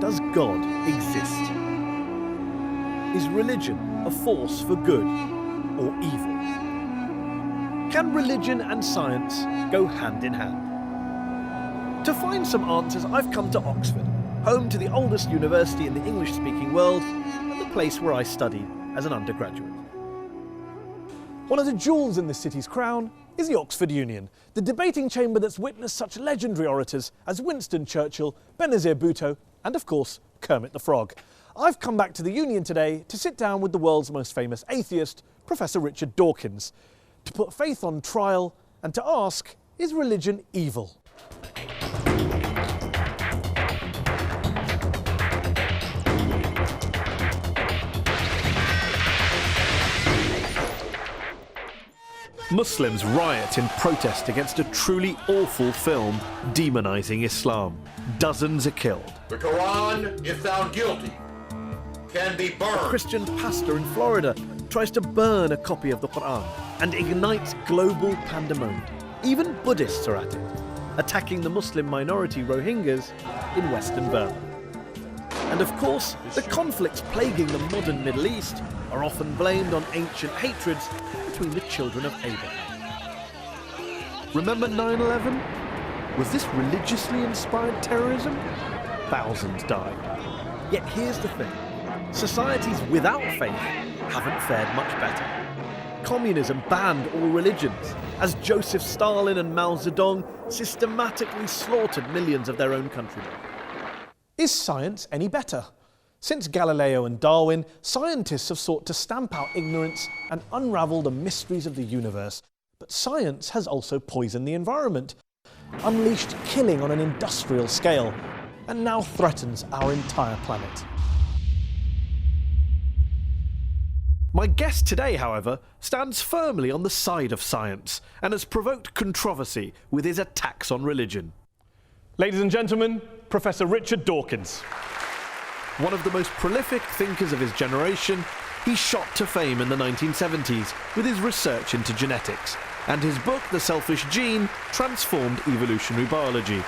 Does God exist? Is religion a force for good or evil? Can religion and science go hand in hand? To find some answers, I've come to Oxford, home to the oldest university in the English-speaking world and the place where I studied as an undergraduate. One of the jewels in the city's crown is the Oxford Union, the debating chamber that's witnessed such legendary orators as Winston Churchill, Benazir Bhutto and, of course, Kermit the Frog. I've come back to the Union today to sit down with the world's most famous atheist, Professor Richard Dawkins, to put faith on trial and to ask, is religion evil? Muslims riot in protest against a truly awful film demonising Islam. Dozens are killed. The Quran, if found guilty, can be burned. A Christian pastor in Florida tries to burn a copy of the Quran and ignites global pandemonium. Even Buddhists are at it, attacking the Muslim minority Rohingyas in Western Burma. And of course, the conflicts plaguing the modern Middle East are often blamed on ancient hatreds between the children of Abraham. Remember 9/11? Was this religiously inspired terrorism? Thousands died. Yet here's the thing. Societies without faith haven't fared much better. Communism banned all religions, as Joseph Stalin and Mao Zedong systematically slaughtered millions of their own countrymen. Is science any better? Since Galileo and Darwin, scientists have sought to stamp out ignorance and unravel the mysteries of the universe. But science has also poisoned the environment, unleashed killing on an industrial scale, and now threatens our entire planet. My guest today, however, stands firmly on the side of science and has provoked controversy with his attacks on religion. Ladies and gentlemen, Professor Richard Dawkins. One of the most prolific thinkers of his generation, he shot to fame in the 1970s with his research into genetics, and his book, The Selfish Gene, transformed evolutionary biology.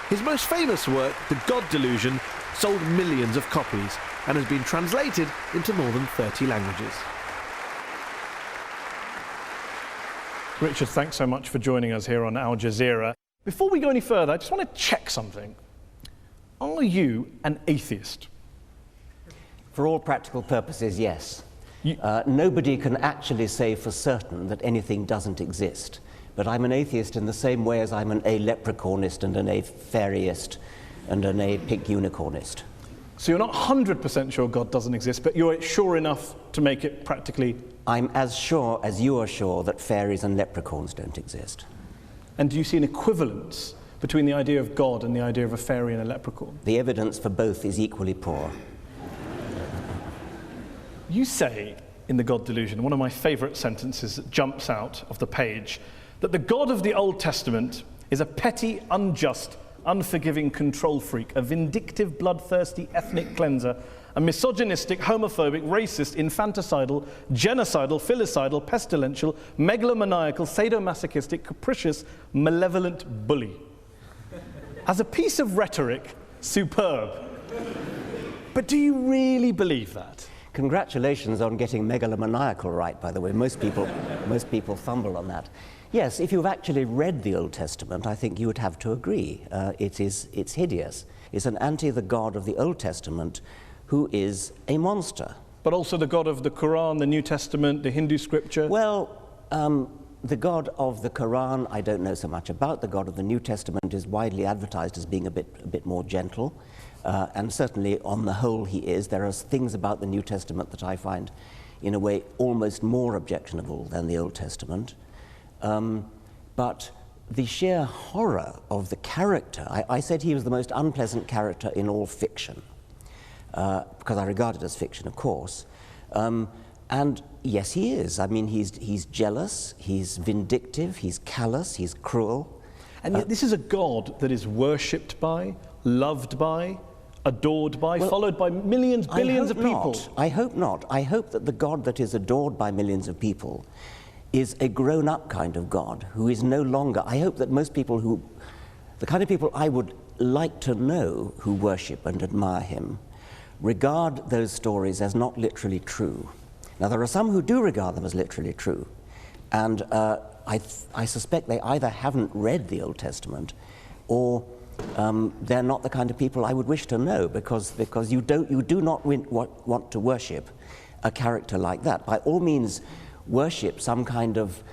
His most famous work, The God Delusion, sold millions of copies and has been translated into more than 30 languages. Richard, thanks so much for joining us here on Al Jazeera. Before we go any further, I just want to check something. Are you an atheist? For all practical purposes, yes. Nobody can actually say for certain that anything doesn't exist. But I'm an atheist in the same way as I'm an a-leprechaunist and an a-fairyist and an a-pink unicornist. So you're not 100% sure God doesn't exist, but you're sure enough to make it practically... I'm as sure as you are sure that fairies and leprechauns don't exist. And do you see an equivalence between the idea of God and the idea of a fairy and a leprechaun? The evidence for both is equally poor. You say in The God Delusion, one of my favourite sentences that jumps out of the page, that the God of the Old Testament is a petty, unjust, unforgiving control freak, a vindictive, bloodthirsty ethnic cleanser, a misogynistic, homophobic, racist, infanticidal, genocidal, filicidal, pestilential, megalomaniacal, sadomasochistic, capricious, malevolent bully. As a piece of rhetoric, superb. But do you really believe that? Congratulations on getting megalomaniacal right, by the way. Most people fumble on that. Yes, if you've actually read the Old Testament, I think you would have to agree. It's hideous. It's an the God of the Old Testament who is a monster. But also the God of the Quran, the New Testament, the Hindu scripture? Well, the God of the Quran, I don't know so much about. The God of the New Testament is widely advertised as being a bit more gentle. And certainly, on the whole, he is. There are things about the New Testament that I find, in a way, almost more objectionable than the Old Testament. But the sheer horror of the character, I said he was the most unpleasant character in all fiction, because I regard it as fiction, of course. And yes, he is. I mean, he's jealous, he's vindictive, he's callous, he's cruel. And yet this is a God that is worshipped by, loved by, adored by, followed by millions, billions of people. I hope not. I hope that the God that is adored by millions of people is a grown-up kind of God who is no longer... I hope that most people the kind of people I would like to know who worship and admire him regard those stories as not literally true. Now, there are some who do regard them as literally true, and I suspect they either haven't read the Old Testament or they're not the kind of people I would wish to know, because you do not want to worship a character like that. By all means, worship some kind of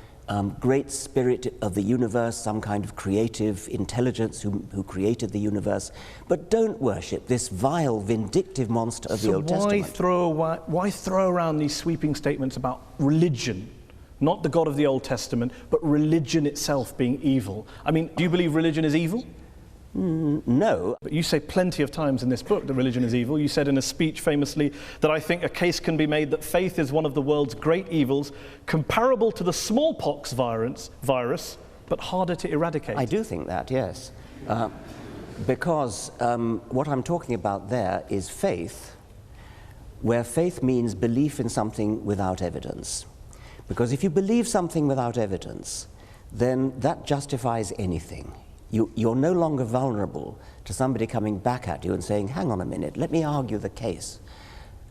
great spirit of the universe, some kind of creative intelligence who created the universe, but don't worship this vile, vindictive monster of the Old Testament. Why throw around these sweeping statements about religion? Not the God of the Old Testament, but religion itself being evil. I mean, do you believe religion is evil? No. But you say plenty of times in this book that religion is evil. You said in a speech famously that I think a case can be made that faith is one of the world's great evils, comparable to the smallpox virus, but harder to eradicate. I do think that, yes. Because what I'm talking about there is faith, where faith means belief in something without evidence. Because if you believe something without evidence, then that justifies anything. You're no longer vulnerable to somebody coming back at you and saying, hang on a minute, let me argue the case.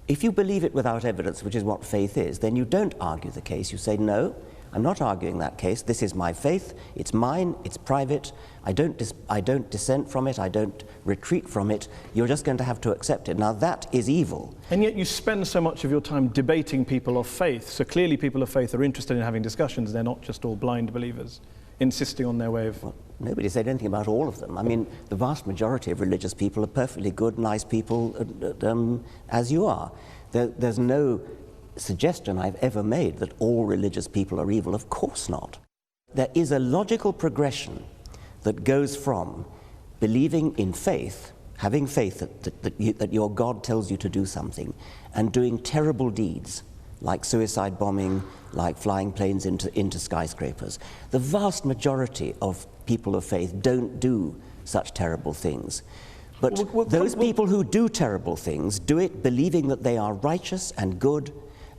If you believe it without evidence, which is what faith is, then you don't argue the case. You say, no, I'm not arguing that case. This is my faith. It's mine. It's private. I don't dissent from it. I don't retreat from it. You're just going to have to accept it. Now, that is evil. And yet you spend so much of your time debating people of faith. So clearly people of faith are interested in having discussions. They're not just all blind believers, insisting on their way of... Well, nobody said anything about all of them. I mean, the vast majority of religious people are perfectly good, nice people, as you are. There's no suggestion I've ever made that all religious people are evil. Of course not. There is a logical progression that goes from believing in faith, having faith that your God tells you to do something, and doing terrible deeds, like suicide bombing, like flying planes into skyscrapers. The vast majority of people of faith don't do such terrible things. But those people who do terrible things do it believing that they are righteous and good,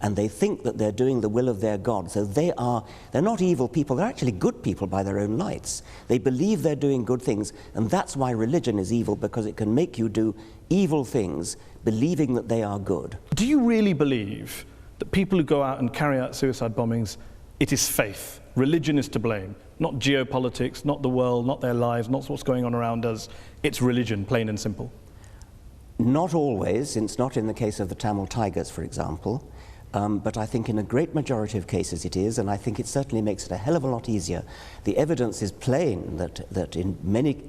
and they think that they're doing the will of their God. So they're not evil people, they're actually good people by their own lights. They believe they're doing good things, and that's why religion is evil, because it can make you do evil things believing that they are good. Do you really believe that people who go out and carry out suicide bombings, it is faith? Religion is to blame, not geopolitics, not the world, not their lives, not what's going on around us. It's religion, plain and simple. Not always. It's not in the case of the Tamil Tigers, for example. But I think in a great majority of cases it is, and I think it certainly makes it a hell of a lot easier. The evidence is plain that in many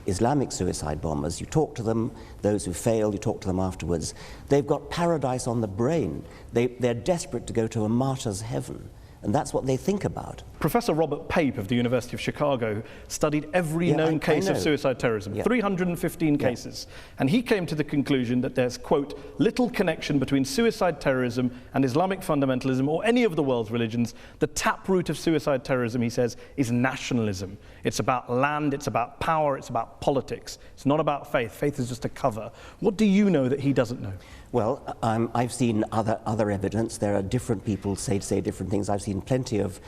Islamic suicide bombers, you talk to them, those who fail, you talk to them afterwards, they've got paradise on the brain. They're desperate to go to a martyr's heaven. And that's what they think about. Professor Robert Pape of the University of Chicago studied every known case of suicide terrorism, 315 cases. And he came to the conclusion that there's, quote, little connection between suicide terrorism and Islamic fundamentalism or any of the world's religions. The taproot of suicide terrorism, he says, is nationalism. It's about land, it's about power, it's about politics. It's not about faith. Faith is just a cover. What do you know that he doesn't know? Well, I've seen other evidence. There are different people say different things. I've seen plenty of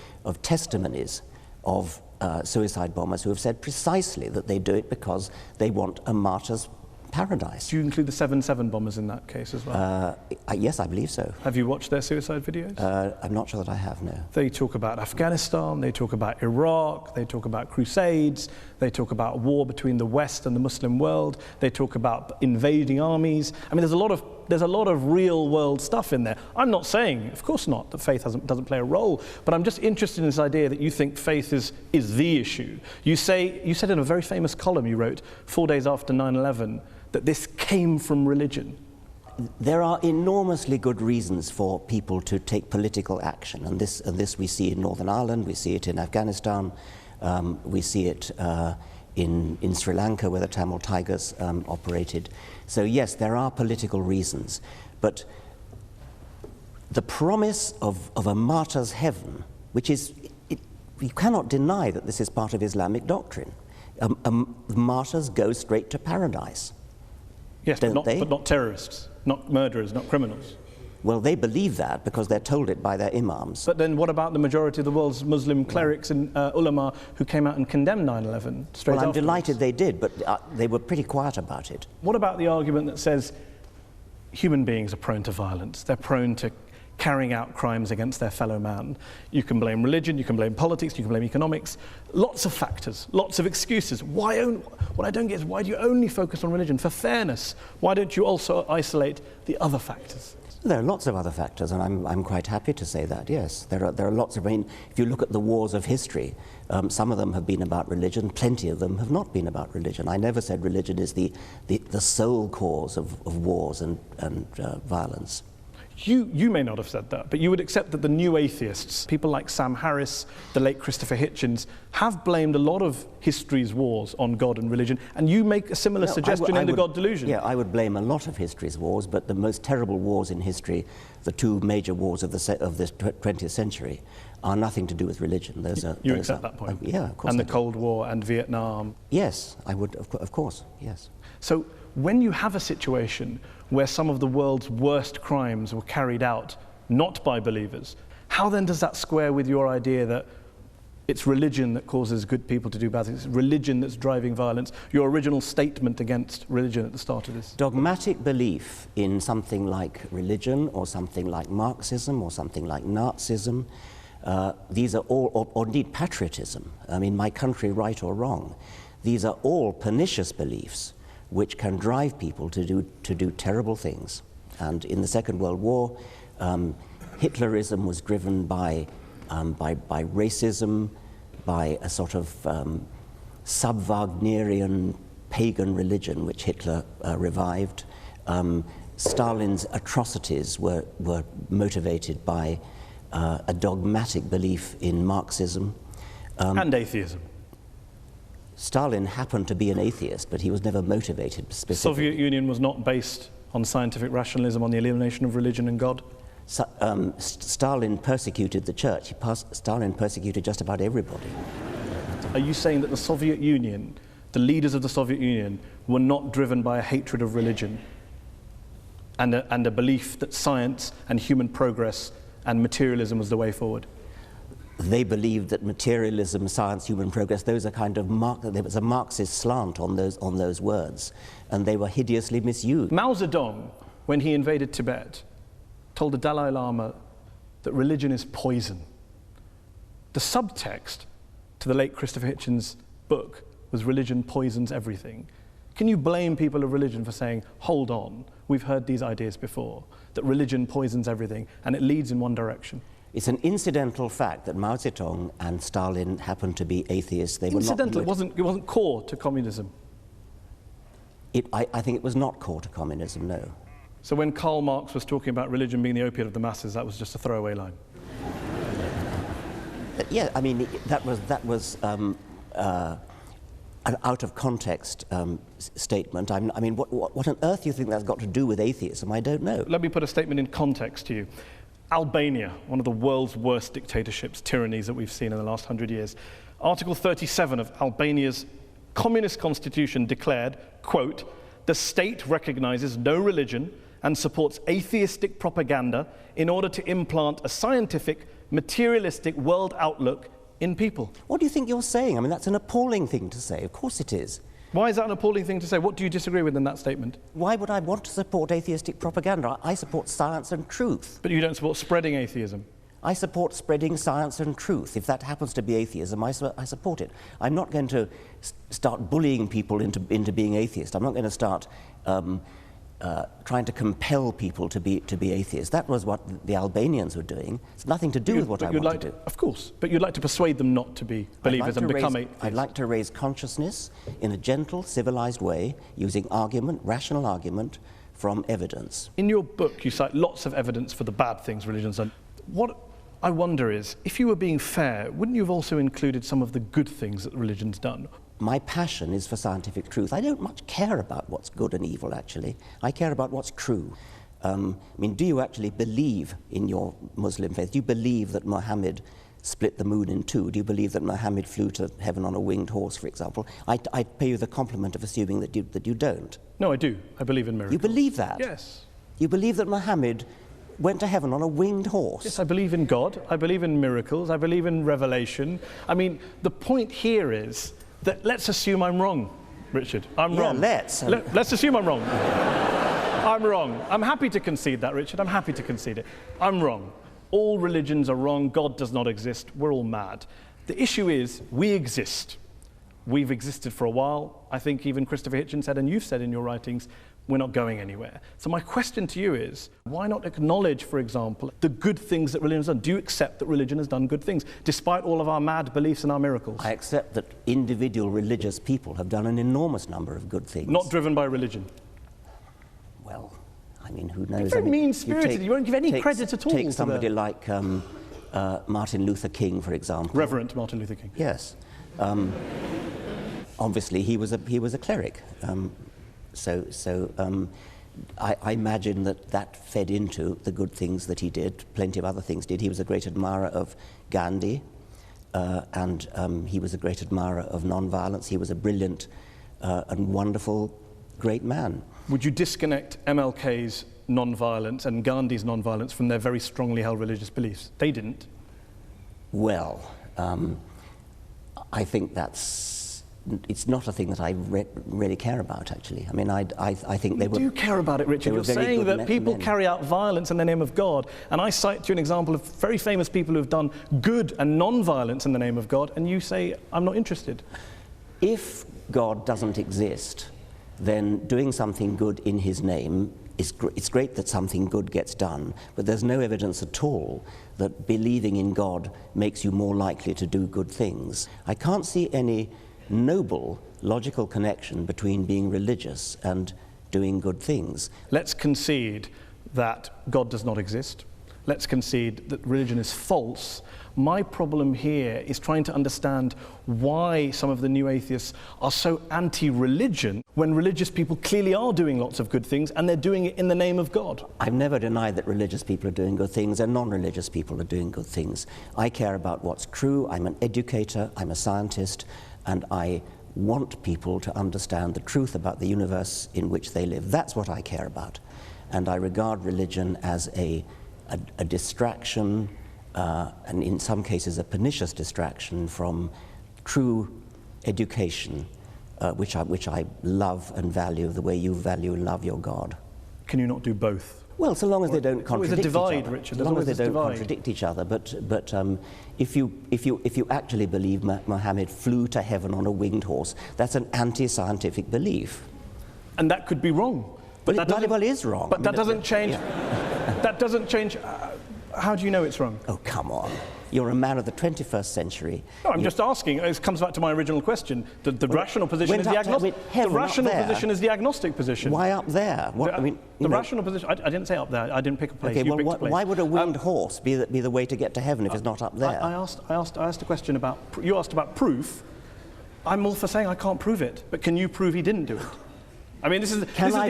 testimonies of suicide bombers who have said precisely that they do it because they want a martyr's paradise. Do you include the 7/7 bombers in that case as well? Yes, I believe so. Have you watched their suicide videos? I'm not sure that I have, no. They talk about Afghanistan, they talk about Iraq, they talk about crusades, they talk about war between the West and the Muslim world, they talk about invading armies. I mean, there's a lot of real world stuff in there. I'm not saying, of course not, that faith doesn't play a role, but I'm just interested in this idea that you think faith is the issue. You said in a very famous column you wrote 4 days after 9/11 that this came from religion. There are enormously good reasons for people to take political action, and this we see in Northern Ireland, we see it in Afghanistan, we see it in Sri Lanka, where the Tamil Tigers operated. So yes, there are political reasons, but the promise of a martyr's heaven, which is, you cannot deny that this is part of Islamic doctrine. Martyrs go straight to paradise. Yes, but not terrorists, not murderers, not criminals. Well, they believe that because they're told it by their imams. But then what about the majority of the world's Muslim clerics and ulama who came out and condemned 9/11 straight Well, I'm afterwards? delighted they did, but they were pretty quiet about it. What about the argument that says human beings are prone to violence, they're prone to carrying out crimes against their fellow man? You can blame religion, you can blame politics, you can blame economics, lots of factors, lots of excuses. What I don't get is, why do you only focus on religion? For fairness, why don't you also isolate the other factors? There are lots of other factors, and I'm quite happy to say that, yes. There are lots of, I mean, if you look at the wars of history, some of them have been about religion, plenty of them have not been about religion. I never said religion is the sole cause of wars and violence. You may not have said that, but you would accept that the new atheists, people like Sam Harris, the late Christopher Hitchens, have blamed a lot of history's wars on God and religion, and you make a similar suggestion in The God Delusion. Yeah, I would blame a lot of history's wars, but the most terrible wars in history, the two major wars of the 20th century, are nothing to do with religion. You accept that point? Yeah, of course. And the Cold War and Vietnam? Yes, I would, of course, yes. So when you have a situation where some of the world's worst crimes were carried out not by believers, how then does that square with your idea that it's religion that causes good people to do bad things, it's religion that's driving violence, your original statement against religion at the start of this? Dogmatic belief in something like religion or something like Marxism or something like Nazism, these are all, or indeed patriotism, I mean, my country right or wrong, these are all pernicious beliefs which can drive people to do terrible things. And in the Second World War, Hitlerism was driven by racism, by a sort of sub-Wagnerian pagan religion which Hitler revived. Stalin's atrocities were motivated by a dogmatic belief in Marxism. And atheism. Stalin happened to be an atheist, but he was never motivated The specifically. Soviet Union was not based on scientific rationalism, on the elimination of religion and God? Stalin persecuted the church. Stalin persecuted just about everybody. Are you saying that the Soviet Union, the leaders of the Soviet Union, were not driven by a hatred of religion and a belief that science and human progress and materialism was the way forward? They believed that materialism, science, human progress, those are kind of there was a Marxist slant on those words, and they were hideously misused. Mao Zedong, when he invaded Tibet, told the Dalai Lama that religion is poison. The subtext to the late Christopher Hitchens' book was religion poisons everything. Can you blame people of religion for saying, hold on, we've heard these ideas before, that religion poisons everything and it leads in one direction? It's an incidental fact that Mao Zedong and Stalin happened to be atheists. They Incidental, were not. it wasn't core to communism. I think it was not core to communism, no. So when Karl Marx was talking about religion being the opiate of the masses, that was just a throwaway line. Yeah, I mean, that was an out of context statement. I mean, what on earth do you think that's got to do with atheism? I don't know. Let me put a statement in context to you. Albania, one of the world's worst dictatorships, tyrannies that we've seen in the last 100 years. Article 37 of Albania's communist constitution declared, quote, "The state recognizes no religion and supports atheistic propaganda in order to implant a scientific, materialistic world outlook in people." What do you think you're saying? I mean, that's an appalling thing to say. Of course it is. Why is that an appalling thing to say? What do you disagree with in that statement? Why would I want to support atheistic propaganda? I support science and truth. But you don't support spreading atheism. I support spreading science and truth. If that happens to be atheism, I support it. I'm not going to start bullying people into being atheist. I'm not going to start trying to compel people to be atheists. That was what the Albanians were doing. It's nothing to do with what I want to do. Of course, but you'd like to persuade them not to be believers and become atheists. I'd like to raise consciousness in a gentle, civilized way, using argument, rational argument, from evidence. In your book, you cite lots of evidence for the bad things religion's done. What I wonder is, if you were being fair, wouldn't you have also included some of the good things that religion's done? My passion is for scientific truth. I don't much care about what's good and evil, actually. I care about what's true. I mean, do you actually believe in your Muslim faith? Do you believe that Muhammad split the moon in two? Do you believe that Muhammad flew to heaven on a winged horse, for example? I pay you the compliment of assuming that you don't. No, I do. I believe in miracles. You believe that? Yes. You believe that Muhammad went to heaven on a winged horse. Yes, I believe in God, I believe in miracles, I believe in revelation. I mean, the point here is that let's assume I'm wrong, Richard. I'm wrong. Let's. Let's assume I'm wrong. I'm wrong. I'm happy to concede that, Richard. I'm happy to concede it. I'm wrong. All religions are wrong. God does not exist. We're all mad. The issue is we exist. We've existed for a while. I think even Christopher Hitchens said, and you've said in your writings, we're not going anywhere. So my question to you is, why not acknowledge, for example, the good things that religion has done? Do you accept that religion has done good things, despite all of our mad beliefs and our miracles? I accept that individual religious people have done an enormous number of good things. Not driven by religion? Well, I mean, who knows? Very mean-spirited. You won't give any credit at all. Take somebody like Martin Luther King, for example. Reverend Martin Luther King. Yes. Obviously, he was a cleric. I imagine that fed into the good things that he did. Plenty of other things did. He was a great admirer of Gandhi, and he was a great admirer of non-violence. He was a brilliant and wonderful, great man. Would you disconnect MLK's non-violence and Gandhi's non-violence from their very strongly held religious beliefs? They didn't. Well, I think it's not a thing that I really care about, actually. I mean, I think they were... You do care about it, Richard. You're saying that people carry out violence in the name of God, and I cite you an example of very famous people who have done good and non-violence in the name of God, and you say, I'm not interested. If God doesn't exist, then doing something good in his name it's great that something good gets done, but there's no evidence at all that believing in God makes you more likely to do good things. I can't see any noble, logical connection between being religious and doing good things. Let's concede that God does not exist. Let's concede that religion is false. My problem here is trying to understand why some of the new atheists are so anti-religion when religious people clearly are doing lots of good things and they're doing it in the name of God. I've never denied that religious people are doing good things and non-religious people are doing good things. I care about what's true. I'm an educator, I'm a scientist, and I want people to understand the truth about the universe in which they live. That's what I care about. And I regard religion as a distraction, and in some cases a pernicious distraction from true education, which I love and value the way you value and love your God. Can you not do both? Well, so long as they don't contradict each other. Richard. As long as they don't contradict each other. But if you actually believe Muhammad flew to heaven on a winged horse, that's an anti-scientific belief. And that could be wrong. But that bloody well is wrong. But that doesn't change. Yeah. That doesn't change. How do you know it's wrong? Oh, come on. You're a man of the 21st century. No, I'm just asking. It comes back to my original question. The rational position is the agnostic. The rational position is the agnostic position. Why up there? What, the rational position. I didn't say up there. I didn't pick a place. Okay, you well, picked a place. Why would a winged horse be the way to get to heaven if it's not up there? I asked a question about. You asked about proof. I'm all for saying I can't prove it, but can you prove he didn't do it? I mean, this is the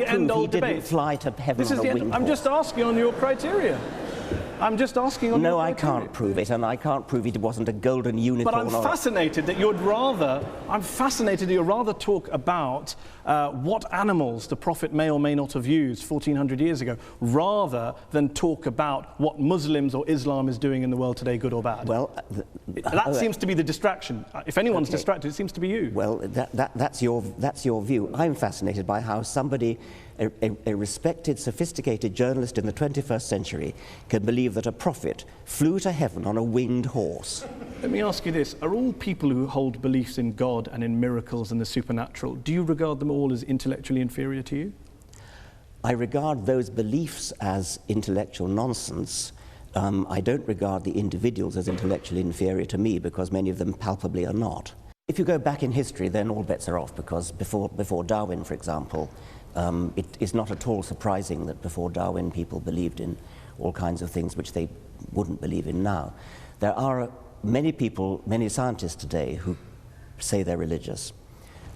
end-old debate. He didn't fly to heaven on a winged horse? I'm just asking on your criteria. I'm just asking on your criteria. No, I can't prove it, and I can't prove it wasn't a golden unicorn. But I'm fascinated that you're rather talk about what animals the Prophet may or may not have used 1400 years ago, rather than talk about what Muslims or Islam is doing in the world today, good or bad. Well, that seems to be the distraction. If anyone's distracted, it seems to be you. Well, that's your view. I'm fascinated by how somebody, a respected, sophisticated journalist in the 21st century, can believe that a prophet flew to heaven on a winged horse. Let me ask you this. Are all people who hold beliefs in God and in miracles and the supernatural, do you regard them all as intellectually inferior to you? I regard those beliefs as intellectual nonsense. I don't regard the individuals as intellectually inferior to me, because many of them palpably are not. If you go back in history, then all bets are off, because before Darwin, for example, it is not at all surprising that before Darwin people believed in all kinds of things which they wouldn't believe in now. There are many people, many scientists today who say they're religious.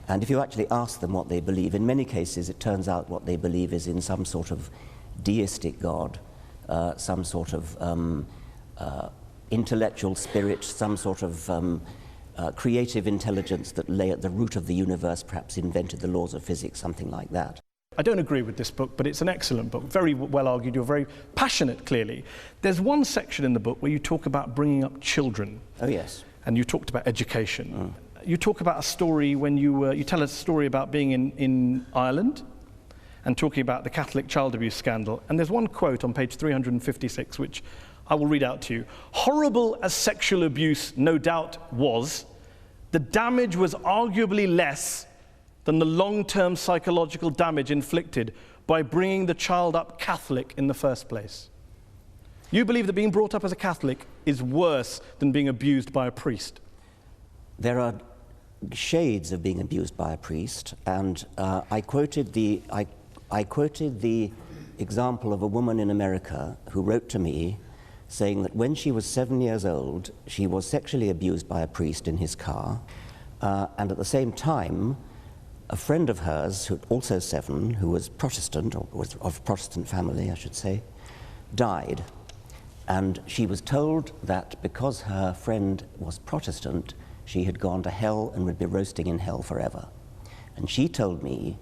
And if you actually ask them what they believe, in many cases it turns out what they believe is in some sort of deistic God, some sort of intellectual spirit, some sort of creative intelligence that lay at the root of the universe, perhaps invented the laws of physics, something like that. I don't agree with this book, but it's an excellent book, very well argued. You're very passionate, clearly. There's one section in the book where you talk about bringing up children. Oh, yes. And you talked about education. You talk about a story when you tell a story about being in Ireland and talking about the Catholic child abuse scandal. And there's one quote on page 356, which I will read out to you. "Horrible as sexual abuse no doubt was, the damage was arguably less than the long-term psychological damage inflicted by bringing the child up Catholic in the first place." You believe that being brought up as a Catholic is worse than being abused by a priest? There are shades of being abused by a priest, and I quoted the example of a woman in America who wrote to me saying that when she was 7 years old, she was sexually abused by a priest in his car, and at the same time, a friend of hers, who also 7, who was Protestant, or was of Protestant family, I should say, died. And she was told that because her friend was Protestant, she had gone to hell and would be roasting in hell forever. And she told me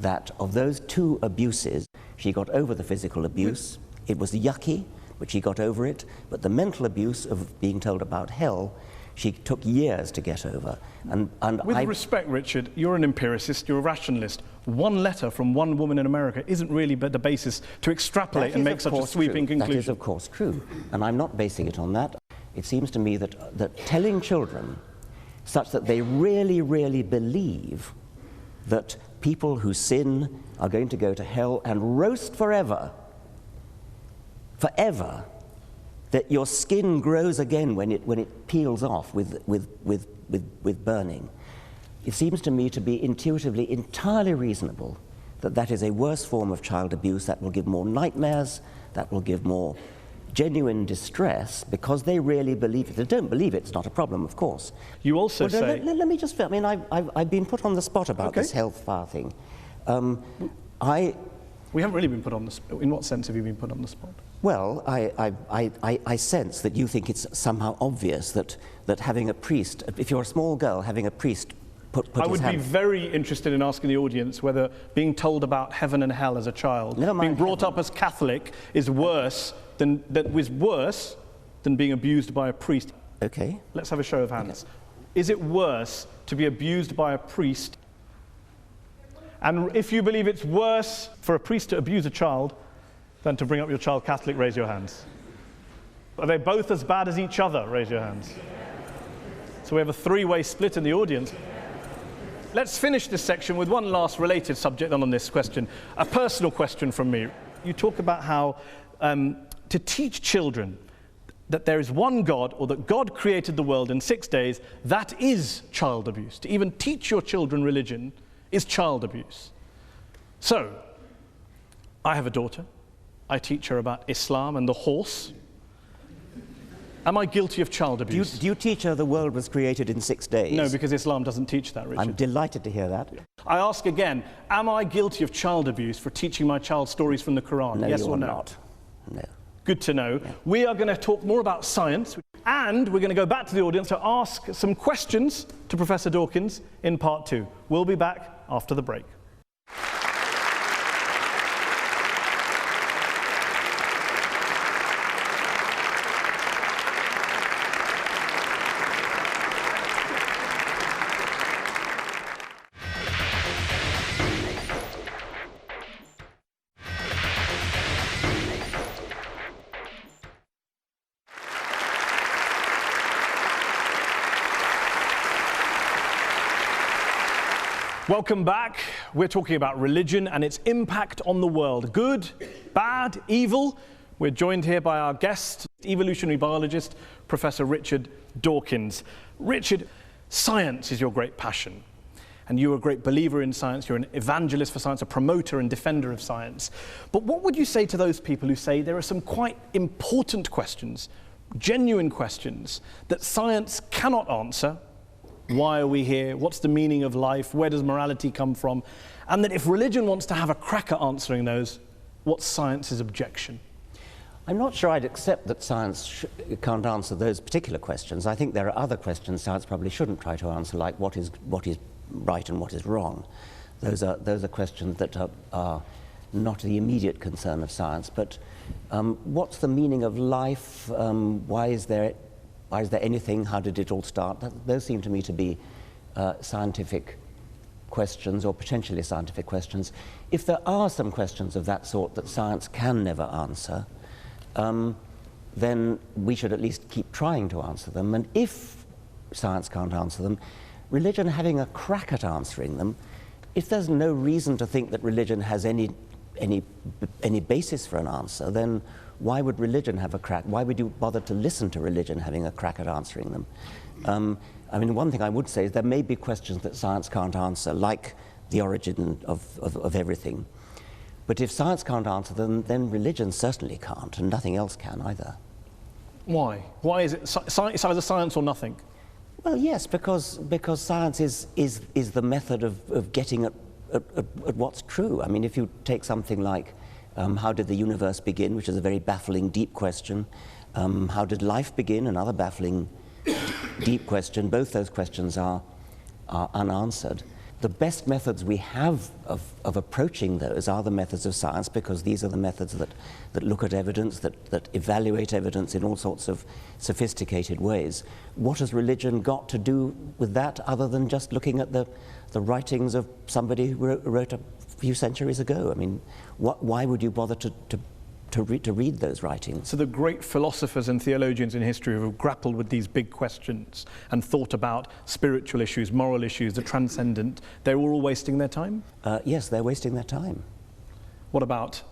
that of those 2 abuses, she got over the physical abuse. It was yucky, but she got over it. But the mental abuse of being told about hell, she took years to get over. And With respect, Richard, you're an empiricist, you're a rationalist. One letter from one woman in America isn't really the basis to extrapolate and make such a sweeping conclusion. That is, of course, true. And I'm not basing it on that. It seems to me that telling children such that they really, really believe that people who sin are going to go to hell and roast forever, that your skin grows again when it peels off with burning. It seems to me to be intuitively entirely reasonable that is a worse form of child abuse, that will give more nightmares, that will give more genuine distress, because they really believe it. If they don't believe it, it's not a problem, of course. You also say... Let me just... I mean, I've been put on the spot about this health fire thing. We haven't really been put on the spot. In what sense have you been put on the spot? Well, I sense that you think it's somehow obvious that having a priest, if you're a small girl, having a priest put I would be very interested in asking the audience whether being told about heaven and hell as a child, being brought up as Catholic, is worse than being abused by a priest. Okay. Let's have a show of hands. Is it worse to be abused by a priest? And if you believe it's worse for a priest to abuse a child than to bring up your child Catholic, raise your hands. Are they both as bad as each other? Raise your hands. So we have a 3-way split in the audience. Let's finish this section with one last related subject on this question, a personal question from me. You talk about how to teach children that there is one God, or that God created the world in 6 days, that is child abuse. To even teach your children religion is child abuse. So, I have a daughter. I teach her about Islam and the horse. Am I guilty of child abuse? Do you teach her the world was created in 6 days? No, because Islam doesn't teach that, Richard. I'm delighted to hear that. I ask again, am I guilty of child abuse for teaching my child stories from the Quran? No, yes you're or no? Not. No. Good to know. Yeah. We are going to talk more about science, and we're going to go back to the audience to ask some questions to Professor Dawkins in part 2. We'll be back after the break. Welcome back. We're talking about religion and its impact on the world. Good, bad, evil. We're joined here by our guest, evolutionary biologist, Professor Richard Dawkins. Richard, science is your great passion, and you're a great believer in science. You're an evangelist for science, a promoter and defender of science. But what would you say to those people who say there are some quite important questions, genuine questions, that science cannot answer? Why are we here? What's the meaning of life? Where does morality come from? And that if religion wants to have a crack at answering those, what's science's objection? I'm not sure I'd accept that science can't answer those particular questions. I think there are other questions science probably shouldn't try to answer, like what is right and what is wrong. Those are questions that are not the immediate concern of science. But what's the meaning of life? Why is there anything? How did it all start? Those seem to me to be scientific questions, or potentially scientific questions. If there are some questions of that sort that science can never answer, then we should at least keep trying to answer them. And if science can't answer them, religion having a crack at answering them, if there's no reason to think that religion has any basis for an answer, then why would religion have a crack? Why would you bother to listen to religion having a crack at answering them? I mean, one thing I would say is there may be questions that science can't answer, like the origin of everything. But if science can't answer them, then religion certainly can't, and nothing else can either. Why? Why is it? It's either science or nothing. Well, yes, because science is the method of getting at what's true. I mean, if you take something like how did the universe begin, which is a very baffling, deep question. How did life begin? Another baffling, deep question. Both those questions are unanswered. The best methods we have of approaching those are the methods of science, because these are the methods that look at evidence, that evaluate evidence in all sorts of sophisticated ways. What has religion got to do with that, other than just looking at the writings of somebody who wrote a few centuries ago? I mean, why would you bother to read those writings? So the great philosophers and theologians in history who have grappled with these big questions and thought about spiritual issues, moral issues, the transcendent, they're all wasting their time? Yes, they're wasting their time. What about,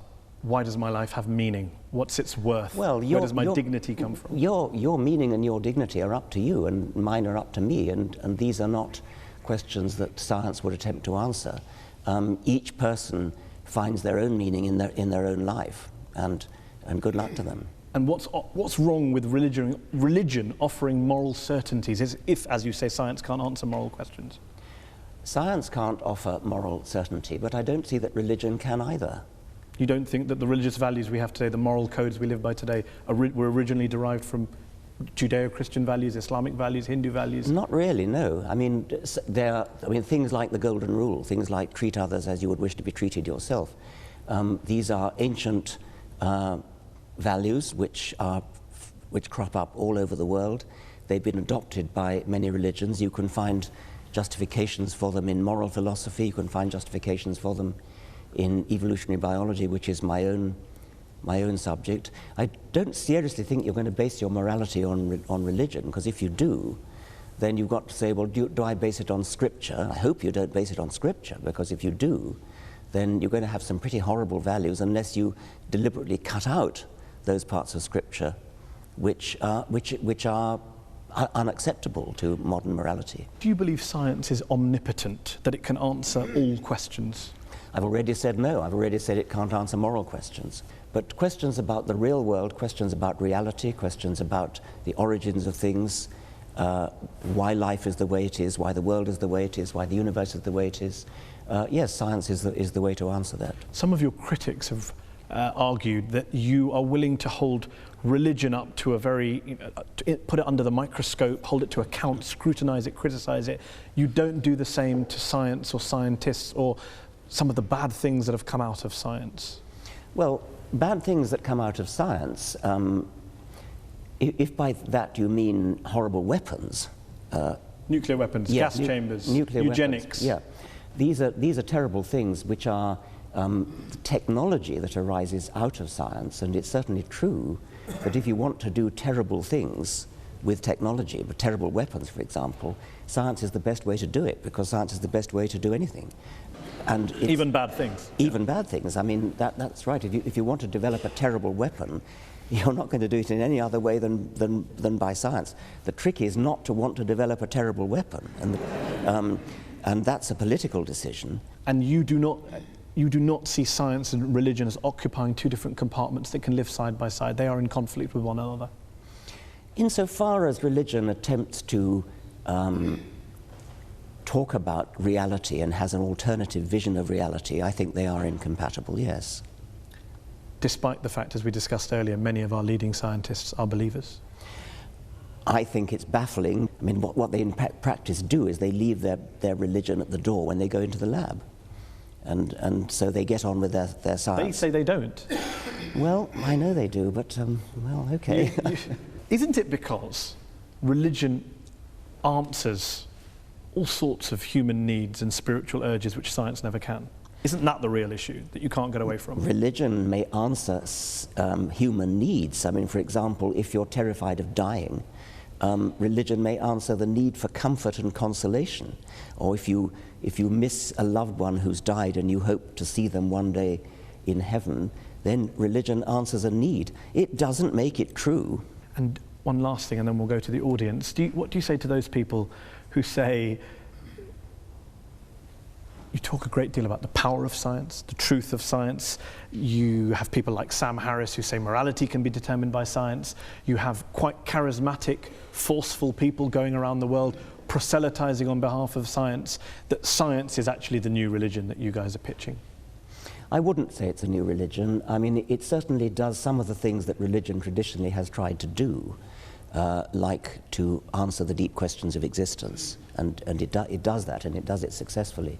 why does my life have meaning? What's its worth? Well, where does my dignity come from? Your meaning and your dignity are up to you, and mine are up to me, and these are not questions that science would attempt to answer. Each person finds their own meaning in their own life. And good luck to them. And what's wrong with religion offering moral certainties if, as you say, science can't answer moral questions? Science can't offer moral certainty, but I don't see that religion can either. You don't think that the religious values we have today, the moral codes we live by today, were originally derived from Judeo-Christian values, Islamic values, Hindu values? Not really, no. I mean, things like the Golden Rule, things like treat others as you would wish to be treated yourself. These are ancient values which crop up all over the world. They've been adopted by many religions. You can find justifications for them in moral philosophy. You can find justifications for them in evolutionary biology, which is my own subject. I don't seriously think you're going to base your morality on religion, because if you do, then you've got to say, well, do I base it on Scripture? I hope you don't base it on Scripture, because if you do, then you're going to have some pretty horrible values unless you deliberately cut out those parts of Scripture which are unacceptable to modern morality. Do you believe science is omnipotent, that it can answer all questions? I've already said no. I've already said it can't answer moral questions. But questions about the real world, questions about reality, questions about the origins of things, why life is the way it is, why the world is the way it is, why the universe is the way it is, yes, science is the way to answer that. Some of your critics have argued that you are willing to hold religion up to a very, put it under the microscope, hold it to account, scrutinize it, criticize it. You don't do the same to science or scientists or some of the bad things that have come out of science. Well, bad things that come out of science, if by that you mean horrible weapons. Nuclear weapons, yes, gas chambers, nuclear eugenics. Weapons, yeah. These are terrible things which are technology that arises out of science, and it's certainly true that if you want to do terrible things with technology, but terrible weapons, for example, science is the best way to do it, because science is the best way to do anything. And even bad things. Even bad things. I mean, that's right. If you want to develop a terrible weapon, you're not going to do it in any other way than by science. The trick is not to want to develop a terrible weapon, and that's a political decision. And you do not see science and religion as occupying two different compartments that can live side by side. They are in conflict with one another. Insofar as religion attempts to talk about reality and has an alternative vision of reality, I think they are incompatible, yes. Despite the fact, as we discussed earlier, many of our leading scientists are believers? I think it's baffling. I mean, what they in practice do is they leave their religion at the door when they go into the lab. And so they get on with their science. They say they don't. Well, I know they do, but, well, okay. Isn't it because religion answers all sorts of human needs and spiritual urges which science never can? Isn't that the real issue that you can't get away from? Religion may answer human needs. I mean, for example, if you're terrified of dying, religion may answer the need for comfort and consolation. Or if you miss a loved one who's died and you hope to see them one day in heaven, then religion answers a need. It doesn't make it true. And one last thing, and then we'll go to the audience. What do you say to those people who say, you talk a great deal about the power of science, the truth of science. You have people like Sam Harris who say morality can be determined by science. You have quite charismatic, forceful people going around the world proselytizing on behalf of science, that science is actually the new religion that you guys are pitching. I wouldn't say it's a new religion. I mean, it certainly does some of the things that religion traditionally has tried to do, like to answer the deep questions of existence. And it does that, and it does it successfully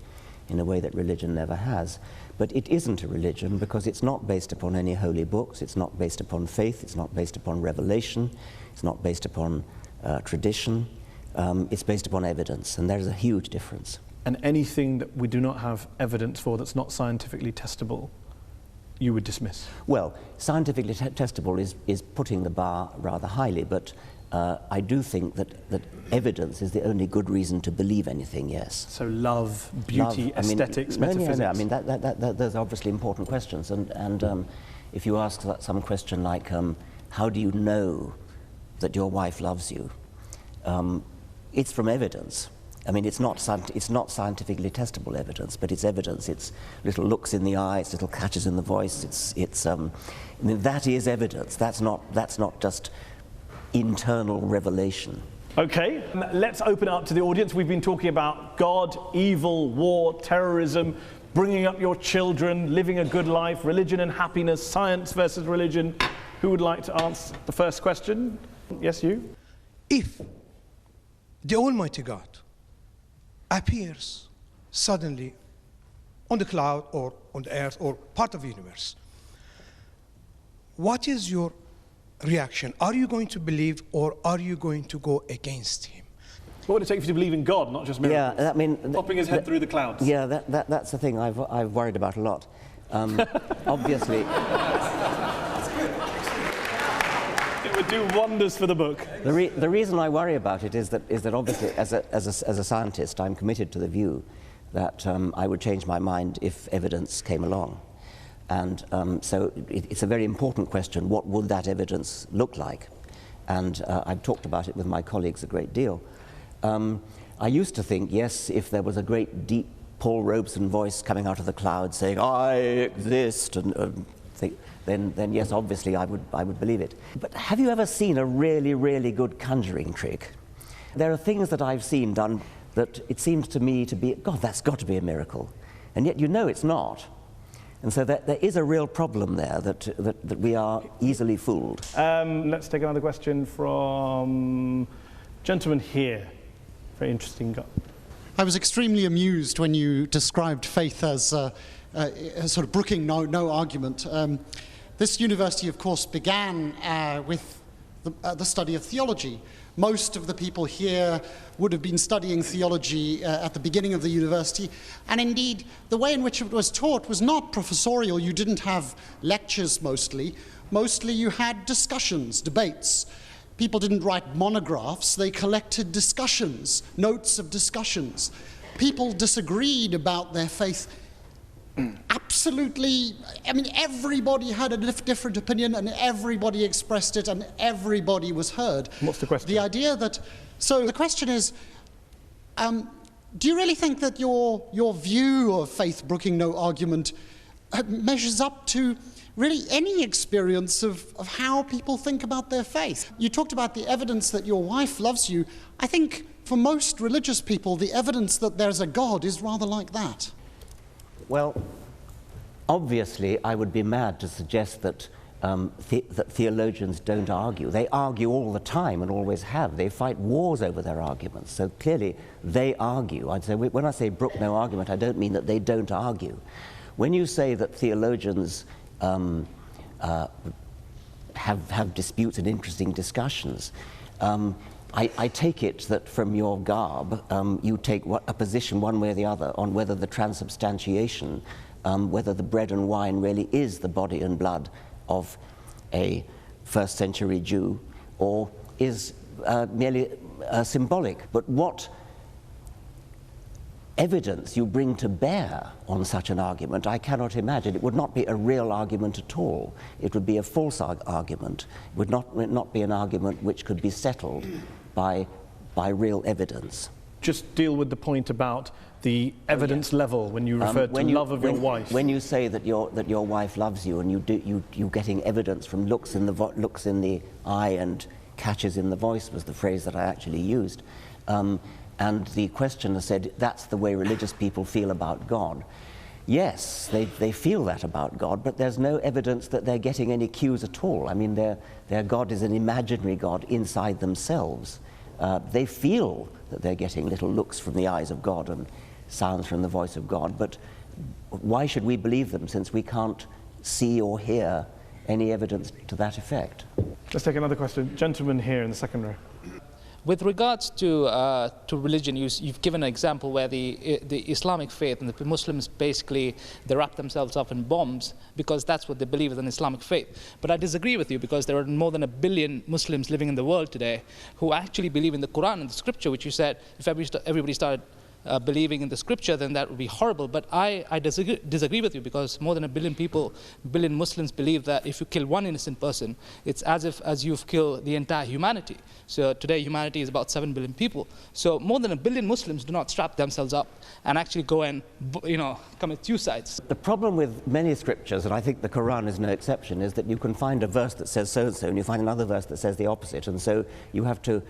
in a way that religion never has. But it isn't a religion because it's not based upon any holy books, it's not based upon faith, it's not based upon revelation, it's not based upon tradition, it's based upon evidence, and there's a huge difference. And anything that we do not have evidence for that's not scientifically testable, you would dismiss? Well, scientifically testable is putting the bar rather highly, but I do think that evidence is the only good reason to believe anything, yes. So love, beauty, aesthetics, metaphysics? No, I mean, those are obviously important questions. And if you ask some question like, how do you know that your wife loves you? It's from evidence. I mean, it's not scientifically testable evidence, but it's evidence. It's little looks in the eye, it's little catches in the voice. I mean, that is evidence. That's not just internal revelation. Okay, let's open it up to the audience. We've been talking about God, evil, war, terrorism, bringing up your children, living a good life, religion and happiness, science versus religion. Who would like to answer the first question? Yes, you? If the Almighty God appears suddenly on the cloud or on the earth or part of the universe, what is your reaction? Are you going to believe or are you going to go against him? What would it take for you to believe in God, not just miracles? Yeah, I mean, popping his head through the clouds. Yeah, that's the thing I've worried about a lot. Obviously, it would do wonders for the book. The reason I worry about it is that obviously, as a scientist, I'm committed to the view that I would change my mind if evidence came along. And so it's a very important question. What would that evidence look like? And I've talked about it with my colleagues a great deal. I used to think, yes, if there was a great deep Paul Robeson voice coming out of the cloud saying, I exist, then yes, obviously I would believe it. But have you ever seen a really, really good conjuring trick? There are things that I've seen done that it seems to me to be, God, that's got to be a miracle. And yet you know it's not. And so there is a real problem there that we are easily fooled. Let's take another question from gentleman here. Very interesting guy. I was extremely amused when you described faith as sort of brooking no argument. This university, of course, began with the study of theology. Most of the people here would have been studying theology at the beginning of the university, and indeed the way in which it was taught was not professorial. You didn't have lectures mostly. Mostly you had discussions, debates. People didn't write monographs, they collected discussions, notes of discussions. People disagreed about their faith. Absolutely, I mean, everybody had a different opinion and everybody expressed it and everybody was heard. What's the question? The idea that, so the question is, do you really think that your view of faith brooking no argument measures up to really any experience of how people think about their faith? You talked about the evidence that your wife loves you. I think for most religious people, the evidence that there's a God is rather like that. Well, obviously, I would be mad to suggest that that theologians don't argue. They argue all the time and always have. They fight wars over their arguments. So clearly they argue. I'd say, when I say brook no argument, I don't mean that they don't argue. When you say that theologians have disputes and interesting discussions, I take it that from your garb, you take a position one way or the other on whether the transubstantiation, whether the bread and wine really is the body and blood of a first century Jew, or is merely symbolic. But what evidence you bring to bear on such an argument, I cannot imagine. It would not be a real argument at all. It would be a false argument. It would not be an argument which could be settled by real evidence. Just deal with the point about the evidence level when you referred to love of your wife. When you say that your wife loves you, and you're getting evidence from looks in the eye and catches in the voice was the phrase that I actually used. And the questioner said, that's the way religious people feel about God. Yes, they feel that about God, but there's no evidence that they're getting any cues at all. I mean, their God is an imaginary God inside themselves. They feel that they're getting little looks from the eyes of God and sounds from the voice of God, but why should we believe them since we can't see or hear any evidence to that effect? Let's take another question. Gentleman here in the second row. With regards to religion, you've given an example where the Islamic faith and the Muslims basically, they wrap themselves up in bombs because that's what they believe is an Islamic faith. But I disagree with you, because there are more than 1 billion Muslims living in the world today who actually believe in the Quran and the scripture, which you said if everybody started believing in the scripture, then that would be horrible. But I disagree with you, because more than 1 billion Muslims believe that if you kill one innocent person, it's as you've killed the entire humanity. So today humanity is about 7 billion people. So more than 1 billion Muslims do not strap themselves up and actually go and commit suicides. The problem with many scriptures, and I think the Quran is no exception, is that you can find a verse that says so-and-so, and you find another verse that says the opposite, and so you have to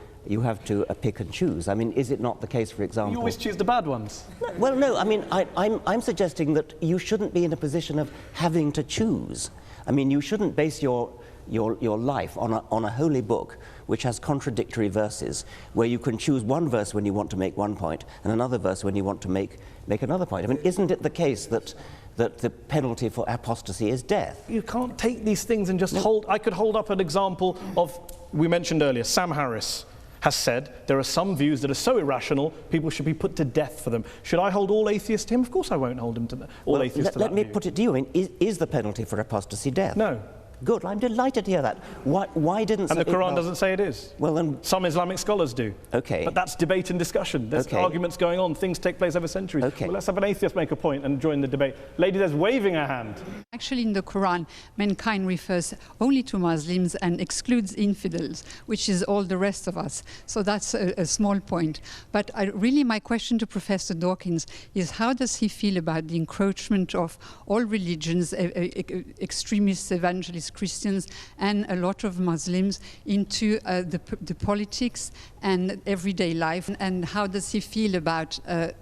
pick and choose. I mean, is it not the case, for example... You always choose the bad ones. Well, no, I mean, I'm suggesting that you shouldn't be in a position of having to choose. I mean, you shouldn't base your life on a holy book which has contradictory verses, where you can choose one verse when you want to make one point and another verse when you want to make another point. I mean, isn't it the case that the penalty for apostasy is death? You can't take these things and just hold... I could hold up an example of, we mentioned earlier, Sam Harris has said there are some views that are so irrational, people should be put to death for them. Should I hold all atheists to him? Of course I won't hold him to all atheists to that Let me view. put it to you. I mean, is the penalty for apostasy death? No. Good, I'm delighted to hear that. Why didn't... And the Quran doesn't say it is. Well, then... Some Islamic scholars do. Okay. But that's debate and discussion. There's arguments going on. Things take place over centuries. Okay. Well, let's have an atheist make a point and join the debate. Lady there's waving her hand. Actually, in the Quran, mankind refers only to Muslims and excludes infidels, which is all the rest of us. So that's a small point. But really, my question to Professor Dawkins is, how does he feel about the encroachment of all religions, extremists, evangelists, Christians, and a lot of Muslims into the politics and everyday life? And how does he feel about a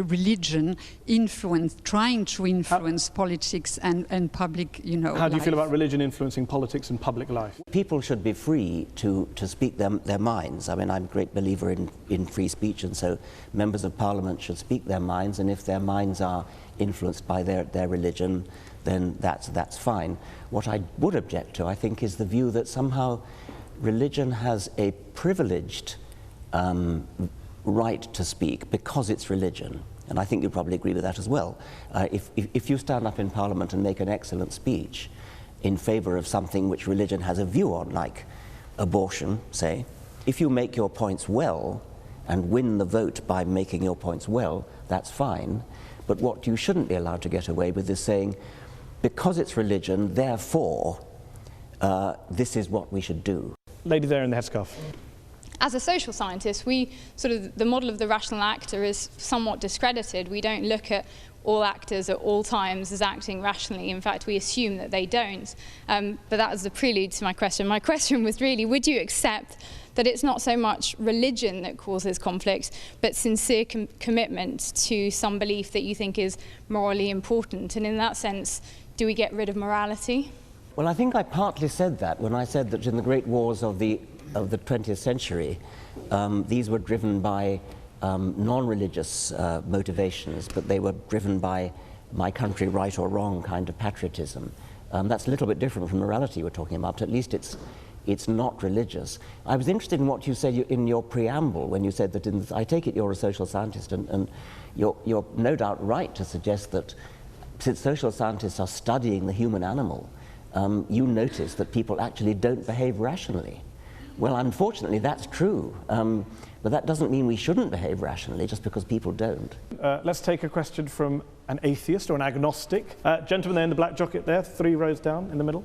religion trying to influence politics and public, How do you feel about religion influencing politics and public life? People should be free to speak their minds. I mean, I'm a great believer in free speech, and so members of parliament should speak their minds, and if their minds are influenced by their religion, then that's fine. What I would object to, I think, is the view that somehow religion has a privileged right to speak because it's religion. And I think you probably agree with that as well. If you stand up in Parliament and make an excellent speech in favour of something which religion has a view on, like abortion, say, if you make your points well and win the vote by making your points well, that's fine. But what you shouldn't be allowed to get away with is saying, because it's religion, therefore, this is what we should do. Lady there in the headscarf. As a social scientist, the model of the rational actor is somewhat discredited. We don't look at all actors at all times as acting rationally. In fact, we assume that they don't. But that was the prelude to my question. My question was really, would you accept that it's not so much religion that causes conflict, but sincere commitment to some belief that you think is morally important? And in that sense, do we get rid of morality? Well, I think I partly said that when I said that in the great wars of the 20th century, these were driven by non-religious motivations, but they were driven by my country, right or wrong kind of patriotism. That's a little bit different from morality we're talking about, but at least it's not religious. I was interested in what you said in your preamble when you said that, I take it you're a social scientist, and you're no doubt right to suggest that since social scientists are studying the human animal, you notice that people actually don't behave rationally. Well, unfortunately, that's true. But that doesn't mean we shouldn't behave rationally just because people don't. Let's take a question from an atheist or an agnostic. Gentleman there in the black jacket there, 3 rows down in the middle.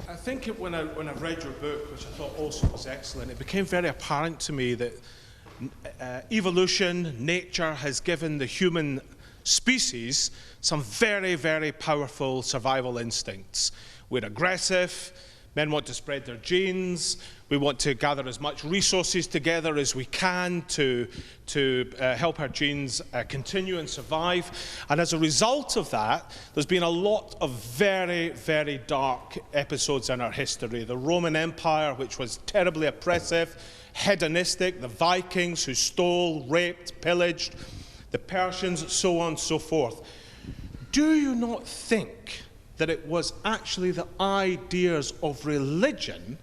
I think when I read your book, which I thought also was excellent, it became very apparent to me that evolution, nature, has given the human species some very, very powerful survival instincts. We're aggressive. Men want to spread their genes. We want to gather as much resources together as we can to help our genes continue and survive. And as a result of that, there's been a lot of very, very dark episodes in our history. The Roman Empire, which was terribly oppressive, hedonistic, the Vikings who stole, raped, pillaged, the Persians, so on and so forth. Do you not think that it was actually the ideas of religion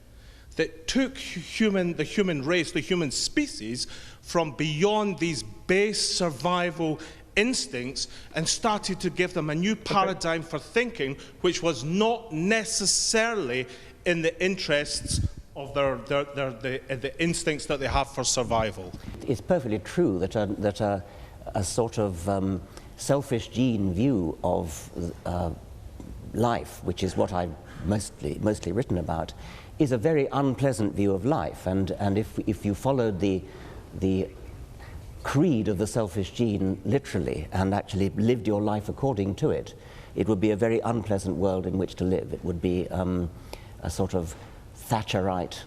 that took the human race, the human species, from beyond these base survival instincts and started to give them a new paradigm for thinking, which was not necessarily in the interests of the instincts that they have for survival? It's perfectly true that a sort of selfish gene view of life, which is what I've mostly written about, is a very unpleasant view of life. And if you followed the creed of the selfish gene literally and actually lived your life according to it, it would be a very unpleasant world in which to live. It would be a sort of Thatcherite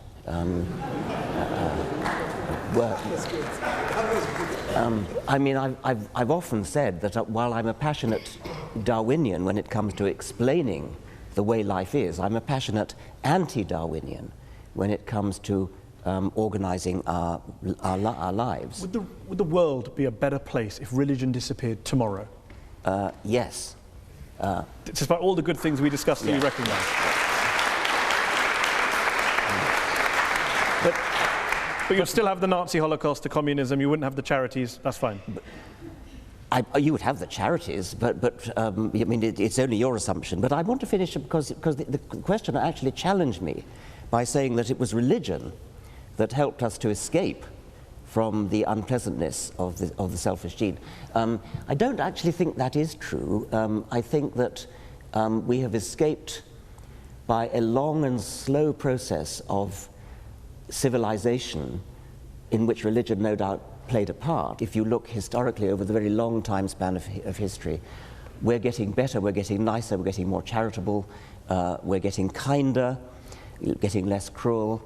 work. I mean, I've often said that while I'm a passionate Darwinian when it comes to explaining the way life is, I'm a passionate anti-Darwinian when it comes to organizing our lives. Would the world be a better place if religion disappeared tomorrow? Yes. Despite all the good things we discussed that you recognise. But you'd still have the Nazi Holocaust, the communism, you wouldn't have the charities, that's fine. You would have the charities, but I mean, it's only your assumption. But I want to finish because the question actually challenged me by saying that it was religion that helped us to escape from the unpleasantness of the selfish gene. I don't actually think that is true. I think that we have escaped by a long and slow process of civilization in which religion no doubt played a part. If you look historically over the very long time span of history, we're getting better, we're getting nicer, we're getting more charitable, we're getting kinder, getting less cruel.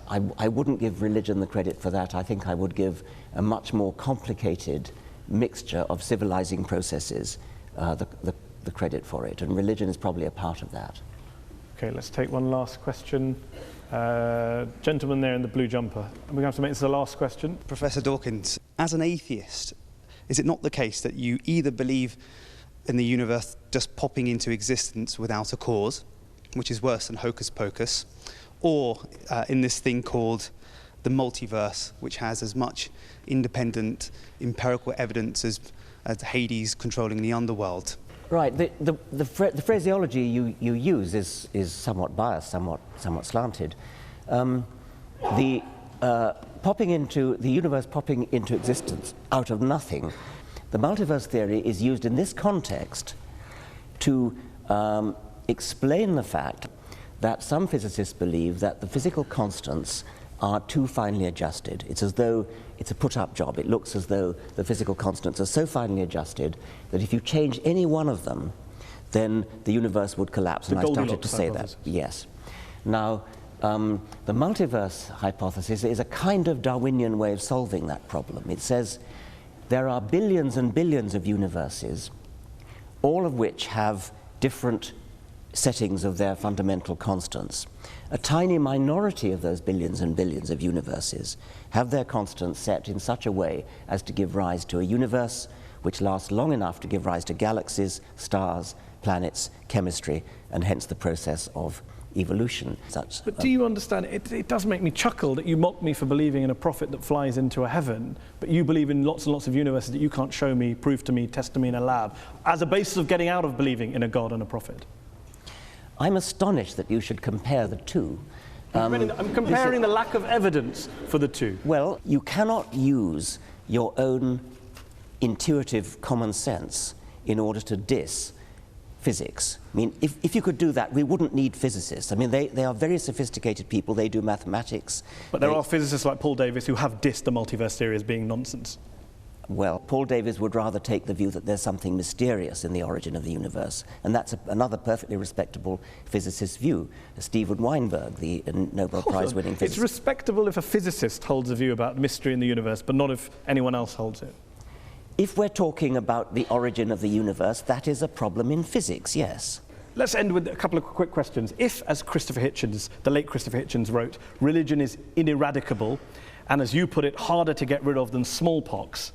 I wouldn't give religion the credit for that. I think I would give a much more complicated mixture of civilizing processes the credit for it, and religion is probably a part of that. Okay, let's take one last question. Gentleman there in the blue jumper. We're going to have to make this the last question. Professor Dawkins, as an atheist, is it not the case that you either believe in the universe just popping into existence without a cause, which is worse than hocus pocus, or in this thing called the multiverse, which has as much independent empirical evidence as Hades controlling the underworld? Right. The phraseology you use is somewhat biased, somewhat slanted. The universe popping into existence out of nothing. The multiverse theory is used in this context to explain the fact that some physicists believe that the physical constants are too finely adjusted. It's as though it's a put-up job. It looks as though the physical constants are so finely adjusted that if you change any one of them, then the universe would collapse. And I started to say that. Yes. Now, the multiverse hypothesis is a kind of Darwinian way of solving that problem. It says there are billions and billions of universes, all of which have different settings of their fundamental constants. A tiny minority of those billions and billions of universes have their constants set in such a way as to give rise to a universe which lasts long enough to give rise to galaxies, stars, planets, chemistry, and hence the process of evolution. But do you understand, it does make me chuckle that you mock me for believing in a prophet that flies into a heaven, but you believe in lots and lots of universes that you can't show me, prove to me, test to me in a lab, as a basis of getting out of believing in a God and a prophet. I'm astonished that you should compare the two. I'm comparing the lack of evidence for the two. Well, you cannot use your own intuitive common sense in order to diss physics. I mean, if you could do that, we wouldn't need physicists. I mean, they are very sophisticated people. They do mathematics. But there are physicists like Paul Davies who have dissed the multiverse theory as being nonsense. Well, Paul Davies would rather take the view that there's something mysterious in the origin of the universe, and that's another perfectly respectable physicist's view. Steven Weinberg, the Nobel Prize-winning physicist. It's respectable if a physicist holds a view about mystery in the universe, but not if anyone else holds it. If we're talking about the origin of the universe, that is a problem in physics, yes. Let's end with a couple of quick questions. If, as Christopher Hitchens, the late Christopher Hitchens wrote, religion is ineradicable, and as you put it, harder to get rid of than smallpox,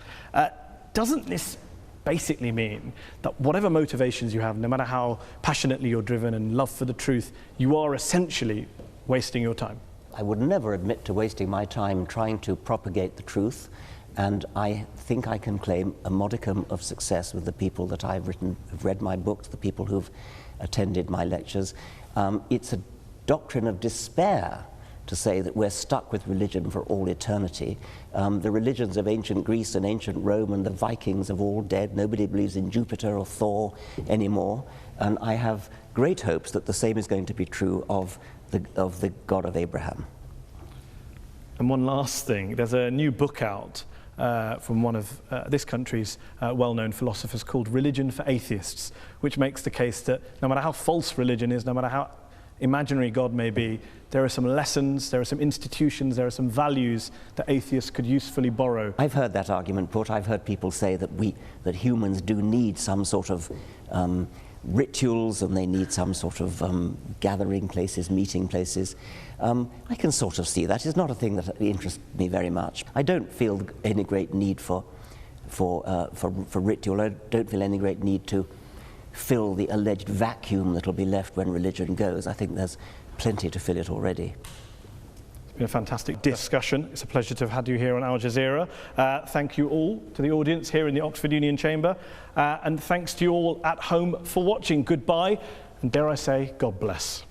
doesn't this basically mean that whatever motivations you have, no matter how passionately you're driven and love for the truth, you are essentially wasting your time? I would never admit to wasting my time trying to propagate the truth, and I think I can claim a modicum of success with the people that I've read my books, the people who've attended my lectures. It's a doctrine of despair to say that we're stuck with religion for all eternity. The religions of ancient Greece and ancient Rome and the Vikings have all dead. Nobody believes in Jupiter or Thor anymore. And I have great hopes that the same is going to be true of the God of Abraham. And one last thing, there's a new book out from one of this country's well-known philosophers called Religion for Atheists, which makes the case that no matter how false religion is, no matter how imaginary God may be, there are some lessons, there are some institutions, there are some values that atheists could usefully borrow. I've heard that argument put. I've heard people say that humans do need some sort of rituals, and they need some sort of gathering places, meeting places. I can sort of see that. It's not a thing that interests me very much. I don't feel any great need for ritual. I don't feel any great need to fill the alleged vacuum that will be left when religion goes. I think there's plenty to fill it already. It's been a fantastic discussion. It's a pleasure to have had you here on Al Jazeera. Thank you all to the audience here in the Oxford Union Chamber, and thanks to you all at home for watching. Goodbye, and dare I say, God bless.